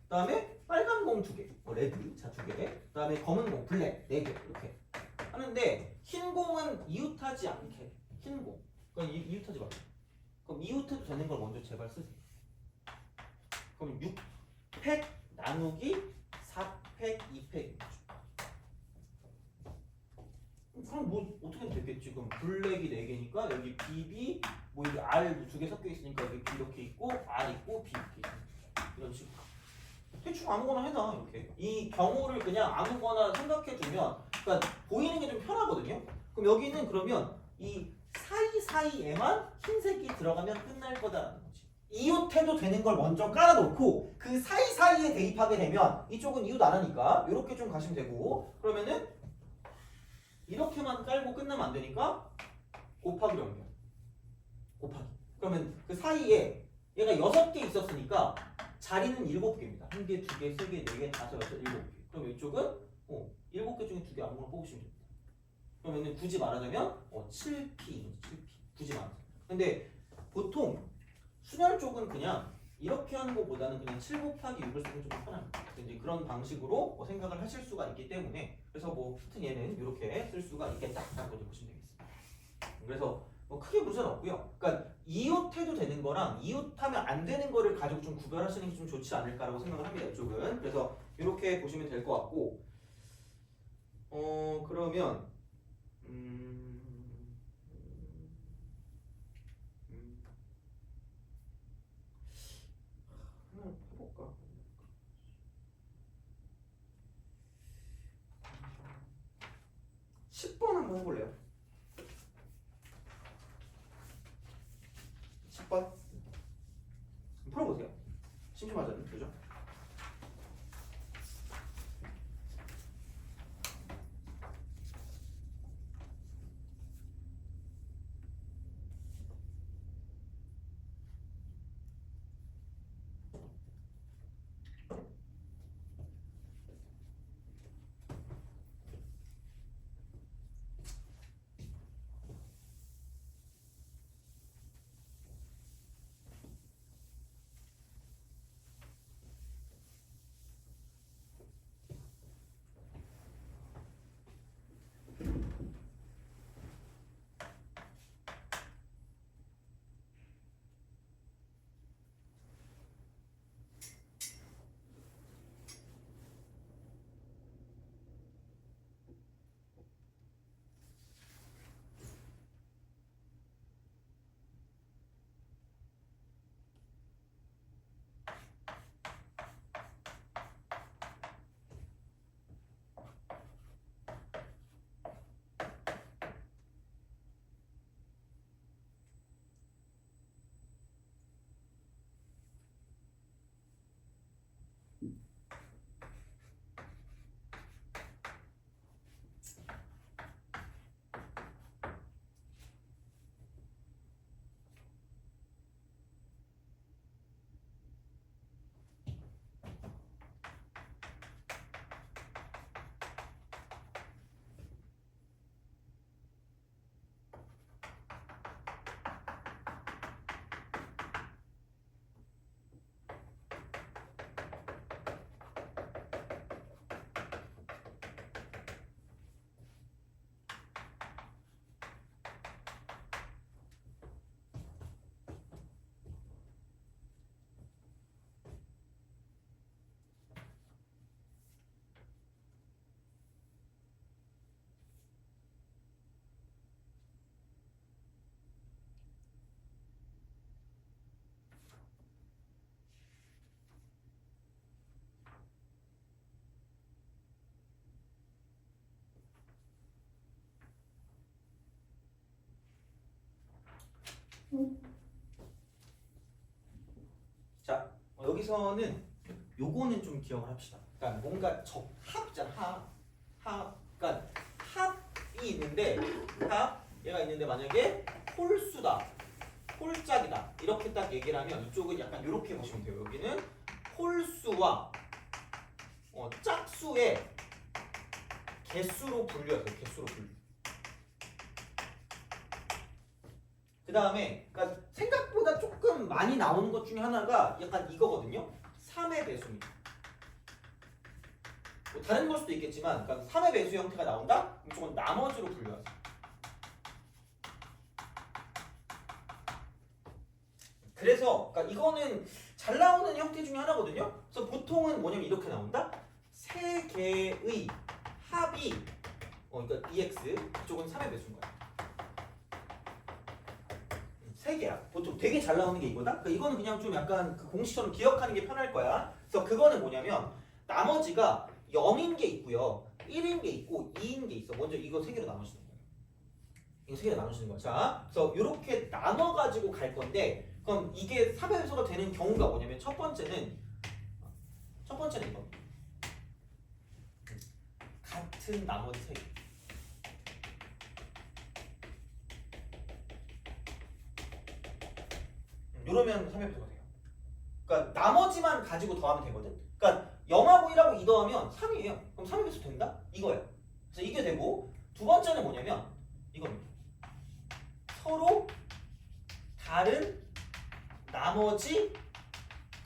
그다음에 빨간 공 2개. 레드. 자, 2개. 그다음에 검은 공 블랙 4개. 이렇게 하는데 흰 공은 이웃하지 않게. 흰 공. 그러니까 이웃하지 말고. 그럼 이웃해도 되는 걸 먼저 제발 쓰세요. 그럼 6팩 나누기 4팩 2팩입니다. 그럼 뭐 어떻게 됐겠지? 그럼 블랙이 4개니까 여기 BB 뭐 여기 R 2개 섞여 있으니까 여기 B 이렇게 있고 R 있고 B 이렇게 있고 이런 식으로 대충 아무거나 해놔. 이렇게 이 경우를 그냥 아무거나 생각해 두면 그러니까 보이는 게 좀 편하거든요. 그럼 여기는 그러면 이 사이사이에만 흰색이 들어가면 끝날 거다라는 거지. 이웃해도 되는 걸 먼저 깔아놓고 그 사이사이에 대입하게 되면 이쪽은 이웃 안 하니까 이렇게 좀 가시면 되고, 그러면은 이렇게만 깔고 끝나면 안 되니까 곱하기로 연결. 곱하기. 그러면 그 사이에 얘가 6개 있었으니까 자리는 7개입니다. 1개, 2개, 3개, 4개, 5, 6, 7개. 그럼 이쪽은 7개 중에 2개 아무거나 뽑으시면 됩니다. 그러면 굳이 말하자면 7P, 7P. 굳이 말하자면. 근데 보통 순열 쪽은 그냥 이렇게 하는 것보다는 그냥 7 곱하기 6을 쓰는 게 좀 편합니다. 이제 그런 방식으로 생각을 하실 수가 있기 때문에, 그래서 뭐 하여튼 얘는 이렇게 쓸 수가 있겠다라고 보시면 되겠습니다. 그래서 뭐 크게 문제는 없고요. 그러니까 이웃해도 되는 거랑 이웃하면 안 되는 거를 가지고 좀 구별하시는 게 좀 좋지 않을까라고 생각을 합니다. 이쪽은. 그래서 이렇게 보시면 될 것 같고, 그러면 하나 해볼까? 10번 한번 해볼래요? 10번 풀어보세요. 심심하잖아요, 그죠? 자, 여기서는 요거는 좀 기억을 합시다. 그러니까 뭔가 적합이잖아. 그러니까 합이 있는데 얘가 있는데 만약에 홀수다, 홀짝이다 이렇게 딱 얘기를 하면 이쪽은 약간 이렇게 보시면 돼요. 여기는 홀수와 짝수의 개수로 분류해서 개수로 분류. 그 다음에 그러니까 생각보다 조금 많이 나오는 것 중에 하나가 약간 이거거든요. 3의 배수입니다. 뭐 다른 걸 수도 있겠지만 그러니까 3의 배수 형태가 나온다? 그럼 조금 나머지로 분류하세요. 그래서 그러니까 이거는 잘 나오는 형태 중에 하나거든요. 그래서 보통은 뭐냐면 이렇게 나온다. 세 개의 합이 그러니까 EX 이쪽은 3의 배수인 거야. 세 개야. 보통 되게 잘 나오는 게 이거다. 그러니까 이거는 그냥 좀 약간 그 공식처럼 기억하는 게 편할 거야. 그래서 그거는 뭐냐면 나머지가 0인 게 있고요, 1인 게 있고 2인 게 있어. 먼저 이거 세 개로 나눠주는 거야. 이거 세 개로 나눠주는 거야. 자, 그래서 이렇게 나눠 가지고 갈 건데, 그럼 이게 3의 배수가 되는 경우가 뭐냐면 첫 번째는 이거. 같은 나머지 세 개. 이러면 3의 배수가 돼요. 그러니까 나머지만 가지고 더하면 되거든. 그러니까 0하고 1하고 2 더하면 3이에요. 그럼 3의 배수 된다? 이거예요. 그래서 이게 되고, 두 번째는 뭐냐면 이겁니다. 서로 다른 나머지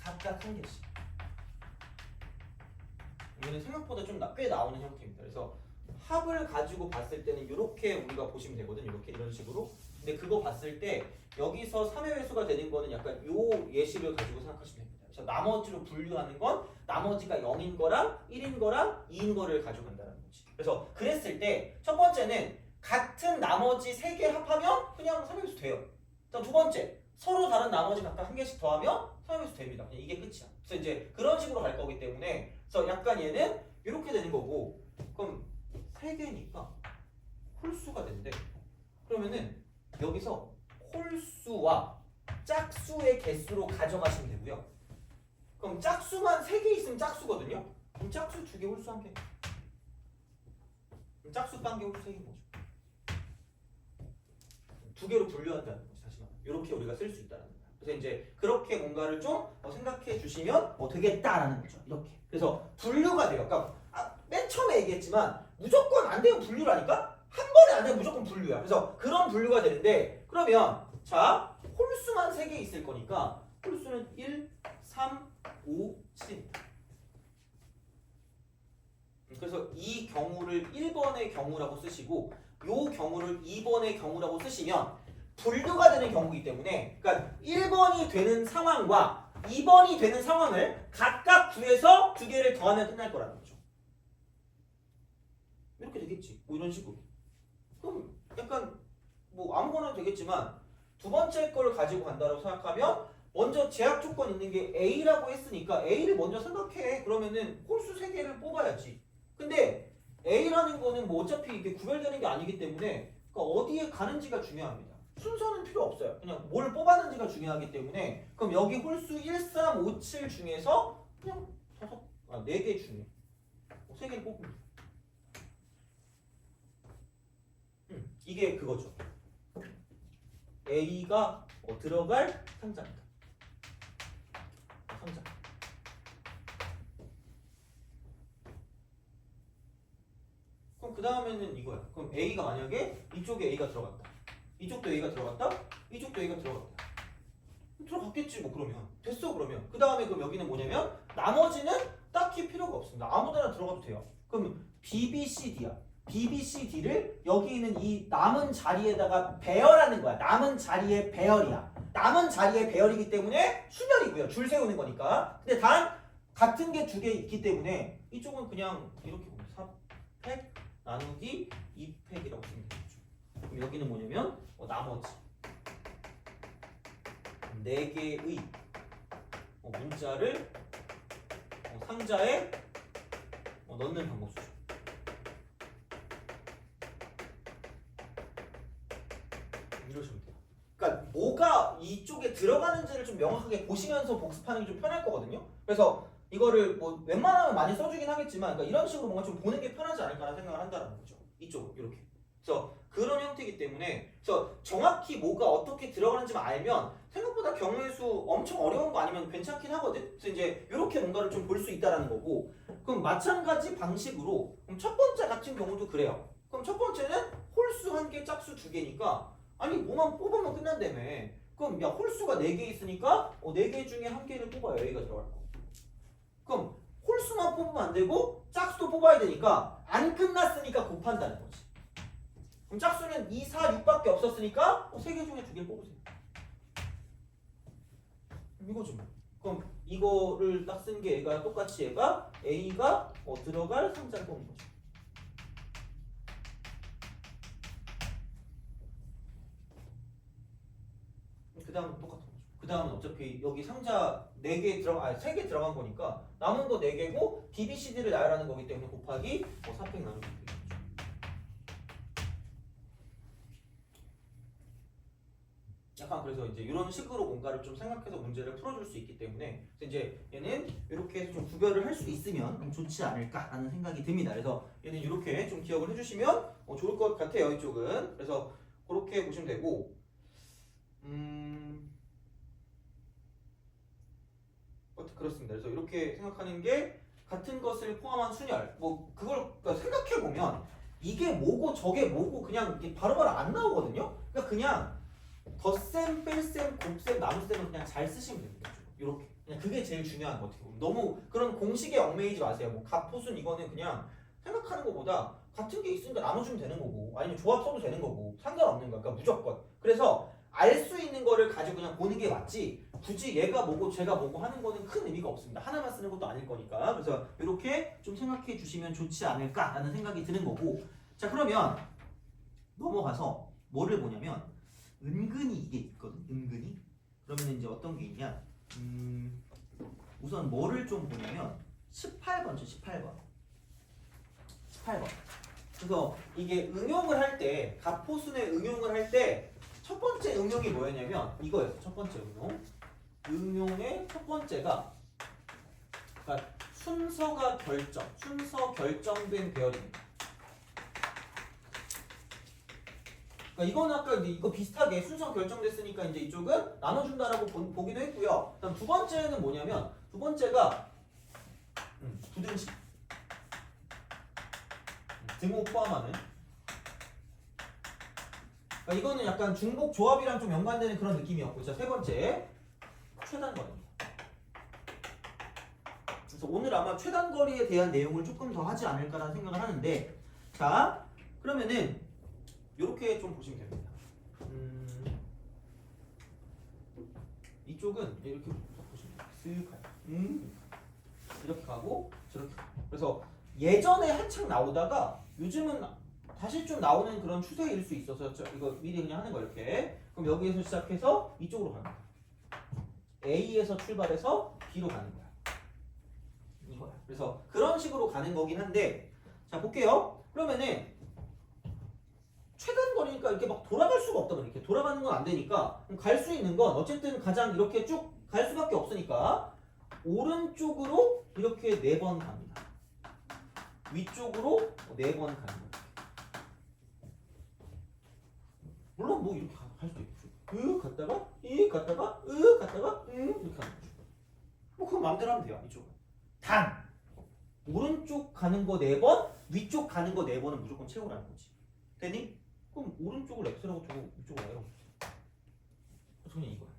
각각 한 개씩. 이거는 생각보다 좀 꽤 나오는 형태입니다. 그래서 합을 가지고 봤을 때는 이렇게 우리가 보시면 되거든. 이렇게 이런 식으로. 근데 그거 봤을 때 여기서 3의 배수가 되는 거는 약간 요 예시를 가지고 생각하시면 됩니다. 그래서 나머지로 분류하는 건 나머지가 0인 거랑 1인 거랑 2인 거를 가져간다는 거지. 그래서 그랬을 때 첫 번째는 같은 나머지 3개 합하면 그냥 3의 배수 돼요. 자, 두 번째, 서로 다른 나머지 각각 한 개씩 더하면 3의 배수 됩니다. 그냥 이게 끝이야. 그래서 이제 그런 식으로 갈 거기 때문에, 그래서 약간 얘는 이렇게 되는 거고, 그럼 3개니까 홀수가 된대. 그러면은 여기서 홀수와 짝수의 개수로 가져가시면 되고요. 그럼 짝수만 3개 있으면 짝수거든요. 그럼 짝수 2개, 홀수 1개. 그럼 짝수 1개, 홀수 3개인 거죠. 2개로 분류한다는 거지. 다시 말하면 이렇게 우리가 쓸 수 있다는 거야. 그래서 이제 그렇게 뭔가를 좀 생각해 주시면 되겠다라는 거죠. 이렇게. 그래서 분류가 돼요. 그러니까 맨 처음에 얘기했지만 무조건 안 되면 분류라니까? 한 번에 안 되면 무조건 분류야. 그래서 그런 분류가 되는데, 그러면 자, 홀수만 3개 있을 거니까 홀수는 1, 3, 5, 7입니다. 그래서 이 경우를 1번의 경우라고 쓰시고 요 경우를 2번의 경우라고 쓰시면 분류가 되는 경우이기 때문에, 그러니까 1번이 되는 상황과 2번이 되는 상황을 각각 구해서 2개를 더하면 끝날 거라는 거죠. 이렇게 되겠지. 뭐 이런 식으로. 그럼 약간 뭐 아무거나 되겠지만 두 번째 걸 가지고 간다고 생각하면 먼저 제약 조건 있는 게 A라고 했으니까 A를 먼저 생각해. 그러면은 홀수 3개를 뽑아야지. 근데 A라는 거는 뭐 어차피 이게 구별되는 게 아니기 때문에 그러니까 어디에 가는지가 중요합니다. 순서는 필요 없어요. 그냥 뭘 뽑았는지가 중요하기 때문에, 그럼 여기 홀수 1, 3, 5, 7 중에서 그냥 4개 중에 3개를 뽑으면 이게 그거죠. A가 들어갈 상자입니다. 상자. 그럼 그 다음에는 이거야. 그럼 A가 만약에 이쪽에 A가 들어갔다, 이쪽도 A가 들어갔다, 이쪽도 A가 들어갔다. 들어갔겠지 뭐. 그러면 됐어. 그러면 그 다음에 그럼 여기는 뭐냐면 나머지는 딱히 필요가 없습니다. 아무데나 들어가도 돼요. 그럼 B, B, C, D야. B, B, C, D를 여기 있는 이 남은 자리에다가 배열하는 거야. 남은 자리에 배열이야. 남은 자리에 배열이기 때문에 수열이고요. 줄 세우는 거니까. 근데 단 같은 게 2개 있기 때문에 이쪽은 그냥 이렇게 보면 4팩 나누기 2팩이라고 쓰면 되겠죠. 그럼 여기는 뭐냐면 나머지 4개의 문자를 상자에 넣는 방법이죠. 이러시면 돼요. 그러니까 뭐가 이쪽에 들어가는지를 좀 명확하게 보시면서 복습하는 게 좀 편할 거거든요. 그래서 이거를 뭐 웬만하면 많이 써주긴 하겠지만 그러니까 이런 식으로 뭔가 좀 보는 게 편하지 않을까라는 생각을 한다는 거죠. 이쪽으로 이렇게. 그래서 그런 형태이기 때문에 그래서 정확히 뭐가 어떻게 들어가는지만 알면 생각보다 경우의 수 엄청 어려운 거 아니면 괜찮긴 하거든. 그래서 이제 이렇게 뭔가를 좀 볼 수 있다라는 거고. 그럼 마찬가지 방식으로 그럼 첫 번째 같은 경우도 그래요. 그럼 첫 번째는 홀수 1개, 짝수 2개니까 아니 뭐만 뽑으면 끝난다며. 그럼 야 홀수가 4개 있으니까 4개 중에 1개를 뽑아요. A가 들어갈 거. 그럼 홀수만 뽑으면 안 되고 짝수도 뽑아야 되니까 안 끝났으니까 곱한다는 거지. 그럼 짝수는 2, 4, 6밖에 없었으니까 3개 중에 2개를 뽑으세요. 이거죠. 뭐. 그럼 이거를 딱 쓴 게 얘가 똑같이 얘가 A가 들어갈 상자를 뽑는 거죠. 그 다음은 똑같은 거죠. 그 다음은 어차피 여기 상자 3개 들어간 거니까 남은 거 4개고 BBCD를 나열하는 거기 때문에 곱하기 4팩 나누면 되겠죠. 약간 그래서 이제 이런 식으로 뭔가를 좀 생각해서 문제를 풀어줄 수 있기 때문에 이제 얘는 이렇게 해서 좀 구별을 할 수 있으면 좀 좋지 않을까라는 생각이 듭니다. 그래서 얘는 이렇게 좀 기억을 해주시면 좋을 것 같아요. 이쪽은. 그래서 그렇게 보시면 되고 그렇습니다. 그래서 이렇게 생각하는 게 같은 것을 포함한 순열 뭐 그걸 생각해 보면 이게 뭐고 저게 뭐고 그냥 바로바로 안 나오거든요. 그냥 덧셈, 뺄셈, 곱셈, 나눗셈은 그냥 잘 쓰시면 됩니다. 이렇게 그냥 그게 제일 중요한 것 같아요. 너무 그런 공식에 얽매이지 마세요. 뭐 갑호순 이거는 그냥 생각하는 것보다 같은 게 있으니까 나눠주면 되는 거고 아니면 조합 써도 되는 거고 상관없는 거야. 그러니까 무조건. 그래서 알 수 있는 거를 가지고 그냥 보는 게 맞지 굳이 얘가 뭐고 쟤가 뭐고 하는 거는 큰 의미가 없습니다. 하나만 쓰는 것도 아닐 거니까. 그래서 이렇게 좀 생각해 주시면 좋지 않을까라는 생각이 드는 거고. 자 그러면 넘어가서 뭐를 보냐면 은근히 이게 있거든. 은근히. 그러면 이제 어떤 게 있냐? 우선 뭐를 좀 보냐면 18번죠. 18번. 그래서 이게 응용을 할 때 갑호순에 응용을 할 때 첫 번째 응용이 뭐였냐면 이거였어. 첫 번째 응용. 응용의 첫 번째가 그러니까 순서 결정된 배열입니다. 그러니까 이거는 아까 이거 비슷하게 순서 결정됐으니까 이제 이쪽은 나눠준다라고 보기도 했고요. 그다음 두 번째는 뭐냐면 두 번째가 부등식 등호 포함하는. 그러니까 이거는 약간 중복 조합이랑 좀 연관되는 그런 느낌이었고, 자 세 번째 최단거리입니다. 그래서 오늘 아마 최단거리에 대한 내용을 조금 더 하지 않을까라는 생각을 하는데, 자 그러면은 이렇게 좀 보시면 됩니다. 이쪽은 이렇게 보시면 쓱 가요. 이렇게 가고 저렇게 가고. 그래서 예전에 한창 나오다가 요즘은 다시 좀 나오는 그런 추세일 수 있어서 이거 미리 그냥 하는 거 이렇게. 그럼 여기에서 시작해서 이쪽으로 가는 거야. A에서 출발해서 B로 가는 거야. 이거야. 그래서 그런 식으로 가는 거긴 한데, 자 볼게요. 그러면은 최단거리니까 이렇게 막 돌아갈 수가 없다 보니 이렇게 돌아가는 건 안 되니까 갈 수 있는 건 어쨌든 가장 이렇게 쭉 갈 수밖에 없으니까 오른쪽으로 이렇게 4번 갑니다. 위쪽으로 4번 가는 거예요. 물론 뭐 이렇게 갈 수도 있고 갔다가 갔다가 갔다가 이렇게 하는 거죠. 뭐 그건 마음대로 하면 돼요. 이쪽은 단 오른쪽 가는 거 4번 위쪽 가는 거 4번은 무조건 채우라는 거지. 됐니? 그럼 오른쪽을 x라고 두고 위쪽을 y라고 주세요. 그냥 이거야.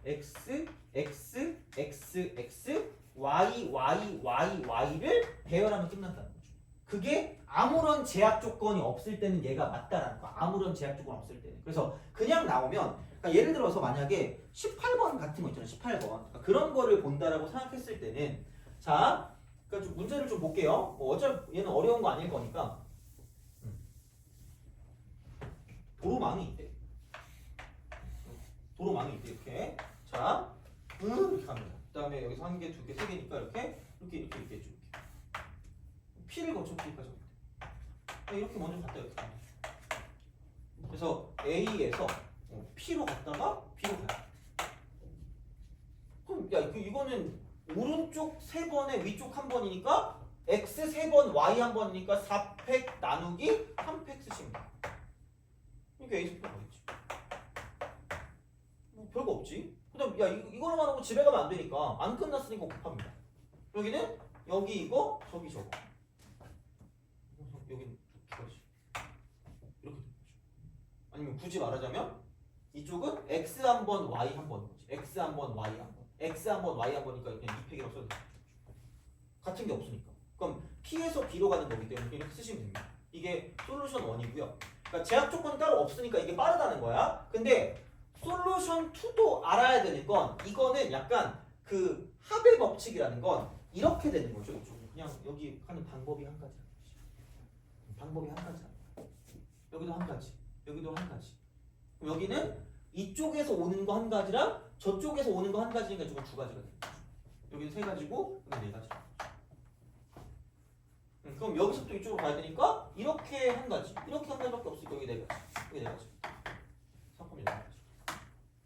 x, x, x, x, y, y, y, y를 배열하면 끝난다는 거죠. 그게 아무런 제약 조건이 없을 때는 얘가 맞다라는 거야. 아무런 제약 조건 없을 때는. 그래서 그냥 나오면 그러니까 예를 들어서 만약에 18번 같은 거 있잖아요. 18번. 그러니까 그런 거를 본다라고 생각했을 때는 자, 그러니까 좀 문제를 좀 볼게요. 뭐 어차피 얘는 어려운 거 아닐 거니까. 도로망이 있대. 도로망이 있대. 이렇게. 자, 이렇게 갑니다. 그 다음에 여기서 1개, 2개, 3개니까 이렇게 쭉. P를 거쳐 P까지 갑니다. 이렇게 먼저 갔다 이렇게 갑니다. 그래서 A에서 P로 갔다가 B로 가요. 야, 이거는 오른쪽 3번에 위쪽 1번이니까 x 3번, y 1번이니까 4팩 나누기 3팩 쓰시면 돼. 이게 a제곱 되겠지. 뭐 별거 없지. 그다음 야 이거로만 하고 집에 가면 안 되니까 안 끝났으니까 곱합니다. 여기는 여기 이거 저기 저거. 여기는 두 가지. 이렇게 되는 거죠. 아니면 굳이 말하자면 이쪽은 x 1번, y 1번인 거지. x 1번, y 1번. x 1번, y 1번이니까 그냥 2팩이라고 써도 돼. 같은 게 없으니까. 그럼 P에서 B로 가는 거기 때문에 이렇게 쓰시면 됩니다. 이게 솔루션 1이고요. 그러니까 제약 조건이 따로 없으니까 이게 빠르다는 거야. 근데 솔루션 2도 알아야 되는 건 이거는 약간 그 합의 법칙이라는 건 이렇게 되는 거죠. 그냥 여기 하는 방법이 한 가지. 방법이 한 가지. 여기도 한 가지. 여기도 한 가지. 그럼 여기는 이쪽에서 오는 거 한 가지랑 저쪽에서 오는 거 한 가지니까 조금 두 가지가 됩니다. 여기는 세 가지고 여기 네 가지. 그럼 여기서부터 이쪽으로 가야 되니까 이렇게 한 가지, 이렇게 한 가지밖에 없으니까 여기 네 가지, 여기 네 가지. 상품이 네 가지.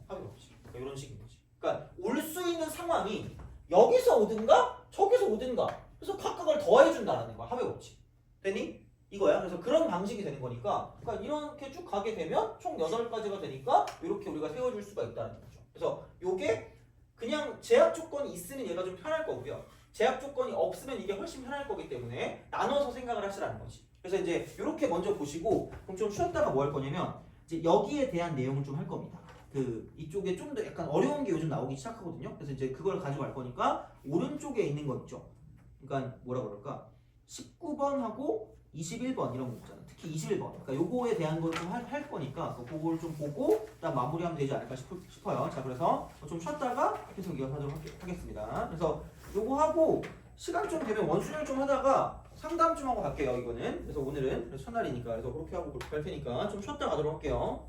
합의 없지. 그러니까 이런 식인 거지. 그러니까 올 수 있는 상황이 여기서 오든가 저기서 오든가. 그래서 각각을 더해준다라는 거야. 합의 없지. 되니? 이거야. 그래서 그런 방식이 되는 거니까. 그러니까 이렇게 쭉 가게 되면 총 8가지가 되니까 이렇게 우리가 세워줄 수가 있다는 거죠. 그래서 요게 그냥 제약 조건이 있으면 얘가 좀 편할 거고요. 제약 조건이 없으면 이게 훨씬 편할 거기 때문에 나눠서 생각을 하시라는 거지. 그래서 이제 이렇게 먼저 보시고 그럼 좀 쉬었다가 뭐 할 거냐면 이제 여기에 대한 내용을 좀 할 겁니다. 그 이쪽에 좀 더 약간 어려운 게 요즘 나오기 시작하거든요. 그래서 이제 그걸 가지고 갈 거니까 오른쪽에 있는 거 있죠. 그러니까 뭐라 그럴까? 19번하고 21번 이런 거 있잖아. 특히 21번. 그러니까 요거에 대한 걸 좀 할 거니까 그거를 좀 보고 일단 마무리하면 되지 않을까 싶어요. 자, 그래서 좀 쉬었다가 계속 이어가도록 하겠습니다. 그래서 요거 하고 시간 좀 되면 원순열 좀 하다가 상담 좀 하고 갈게요. 이거는. 그래서 오늘은 첫날이니까 그래서 그렇게 하고 갈 테니까 좀 쉬었다 가도록 할게요.